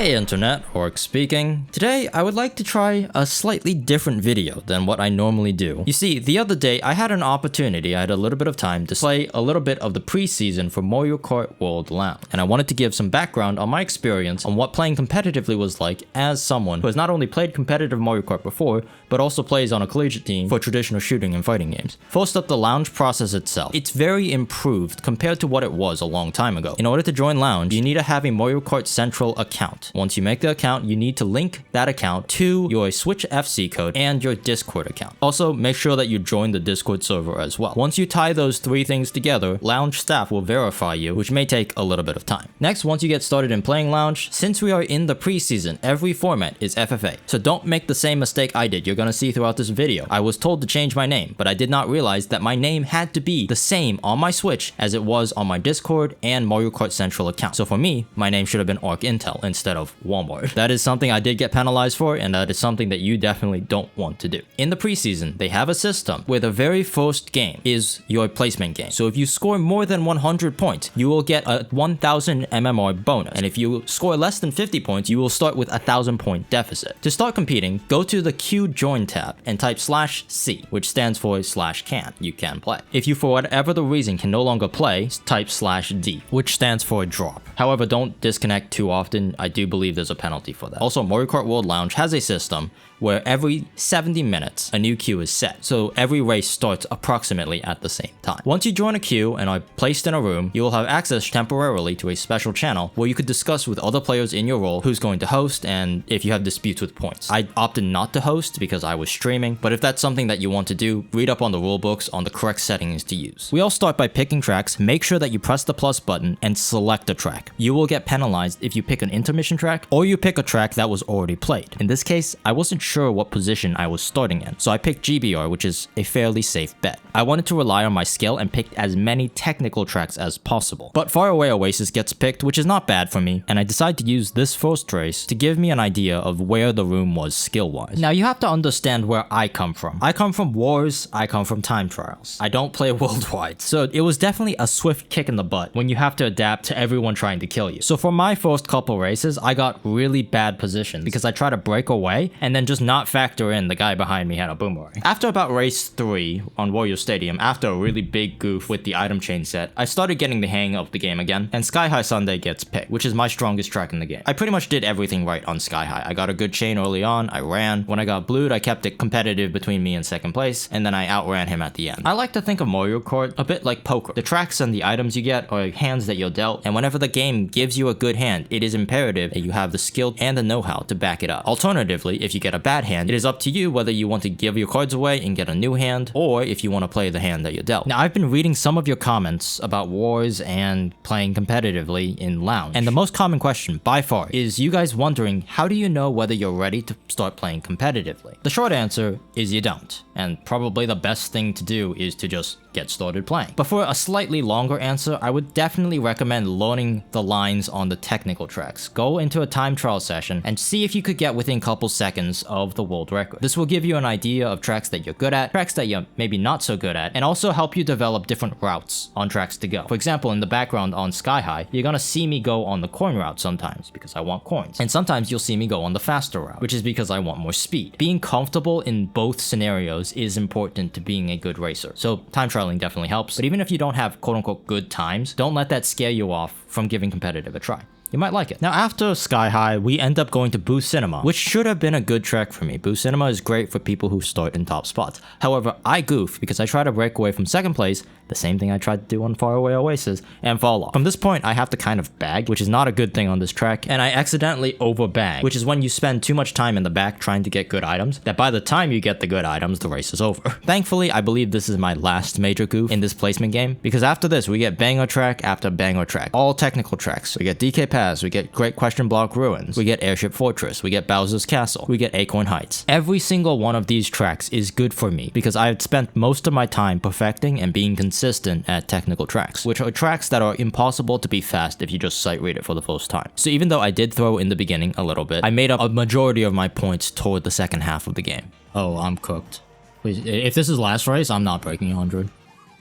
Hey internet, Orc speaking. Today I would like to try a slightly different video than what I normally do. You see, the other day I had an opportunity, I had a little bit of time to play a little bit of the preseason for Mario Kart World Lounge, and I wanted to give some background on my experience on what playing competitively was like as someone who has not only played competitive Mario Kart before, but also plays on a collegiate team for traditional shooting and fighting games. First up, the Lounge process itself. It's very improved compared to what it was a long time ago. In order to join Lounge, you need to have a Mario Kart Central account. Once you make the account, you need to link that account to your Switch FC code and your Discord account. Also, make sure that you join the Discord server as well. Once you tie those three things together, Lounge staff will verify you, which may take a little bit of time. Next, once you get started in playing Lounge, since we are in the preseason, every format is FFA. So don't make the same mistake I did. You're gonna see throughout this video. I was told to change my name, but I did not realize that my name had to be the same on my Switch as it was on my Discord and Mario Kart Central account. So for me, my name should have been Orc Intel instead of Walmart. That is something I did get penalized for, and that is something that you definitely don't want to do. In the preseason, they have a system where the very first game is your placement game. So if you score more than 100 points, you will get a 1000 MMR bonus. And if you score less than 50 points, you will start with a 1000 point deficit. To start competing, go to the Q Join tab and type /C, which stands for /can. You can play. If you for whatever the reason can no longer play, type /D, which stands for drop. However, don't disconnect too often. I do believe there's a penalty for that. Also, Mario Kart World Lounge has a system where every 70 minutes a new queue is set, so every race starts approximately at the same time. Once you join a queue and are placed in a room, you will have access temporarily to a special channel where you could discuss with other players in your role who's going to host and if you have disputes with points. I opted not to host because I was streaming, but if that's something that you want to do, read up on the rulebooks on the correct settings to use. We all start by picking tracks. Make sure that you press the plus button and select a track. You will get penalized if you pick an intermission track or you pick a track that was already played. In this case, I wasn't sure what position I was starting in, so I picked GBR, which is a fairly safe bet. I wanted to rely on my skill and picked as many technical tracks as possible. But Faraway Oasis gets picked, which is not bad for me, and I decide to use this first race to give me an idea of where the room was skill-wise. Now you have to understand where I come from. I come from wars, I come from time trials. I don't play worldwide, so it was definitely a swift kick in the butt when you have to adapt to everyone trying to kill you. So for my first couple races, I got really bad positions because I tried to break away and then just not factor in the guy behind me had a boomerang. After about race 3 on Warrior Stadium, after a really big goof with the item chain set, I started getting the hang of the game again, and Sky High Sunday gets picked, which is my strongest track in the game. I pretty much did everything right on Sky High. I got a good chain early on, I ran. When I got blued, I kept it competitive between me and second place, and then I outran him at the end. I like to think of Mario Kart a bit like poker. The tracks and the items you get are hands that you're dealt, and whenever the game gives you a good hand, it is imperative that you have the skill and the know-how to back it up. Alternatively, if you get a bad hand, it is up to you whether you want to give your cards away and get a new hand, or if you want to play the hand that you're dealt. Now, I've been reading some of your comments about wars and playing competitively in Lounge, and the most common question, by far, is you guys wondering, how do you know whether you're ready to start playing competitively? The short answer is you don't, and probably the best thing to do is to just get started playing. But for a slightly longer answer, I would definitely recommend learning the lines on the technical tracks. Go into a time trial session and see if you could get within a couple seconds of the world record. This will give you an idea of tracks that you're good at, tracks that you're maybe not so good at, and also help you develop different routes on tracks to go. For example, in the background on Sky High, you're gonna see me go on the coin route sometimes because I want coins. And sometimes you'll see me go on the faster route, which is because I want more speed. Being comfortable in both scenarios is important to being a good racer. So time trialing definitely helps, but even if you don't have quote-unquote good times, don't let that scare you off from giving competitive a try. You might like it. Now, after Sky High, we end up going to Boo Cinema, which should have been a good track for me. Boo Cinema is great for people who start in top spots. However, I goof because I try to break away from second place, the same thing I tried to do on Faraway Oasis, and fall off. From this point, I have to kind of bag, which is not a good thing on this track, and I accidentally over-bag, which is when you spend too much time in the back trying to get good items, that by the time you get the good items, the race is over. Thankfully, I believe this is my last major goof in this placement game, because after this, we get banger track after banger track. All technical tracks. We get DK Pass, we get Great Question Block Ruins, we get Airship Fortress, we get Bowser's Castle, we get Acorn Heights. Every single one of these tracks is good for me, because I had spent most of my time perfecting and being consistent at technical tracks, which are tracks that are impossible to be fast if you just sight read it for the first time. So even though I did throw in the beginning a little bit, I made up a majority of my points toward the second half of the game. Oh, I'm cooked. Please, if this is last race, I'm not breaking 100.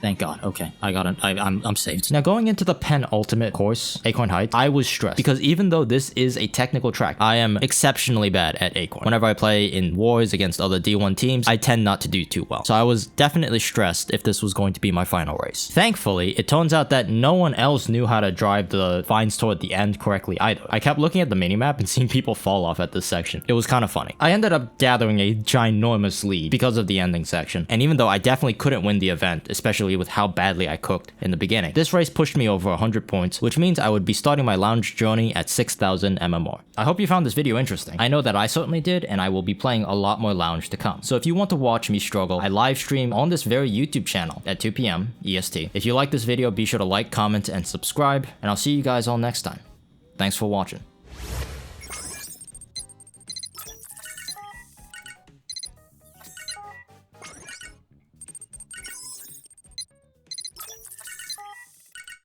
Thank God. Okay, I got it. I'm saved. Now going into the penultimate course, Acorn Heights, I was stressed because even though this is a technical track, I am exceptionally bad at Acorn. Whenever I play in wars against other D1 teams, I tend not to do too well. So I was definitely stressed if this was going to be my final race. Thankfully, it turns out that no one else knew how to drive the vines toward the end correctly either. I kept looking at the minimap and seeing people fall off at this section. It was kind of funny. I ended up gathering a ginormous lead because of the ending section, and even though I definitely couldn't win the event, especially with how badly I cooked in the beginning, this race pushed me over 100 points, which means I would be starting my lounge journey at 6,000 MMR. I hope you found this video interesting. I know that I certainly did, and I will be playing a lot more lounge to come. So if you want to watch me struggle, I live stream on this very YouTube channel at 2 p.m. EST. If you like this video, be sure to like, comment, and subscribe, and I'll see you guys all next time. Thanks for watching.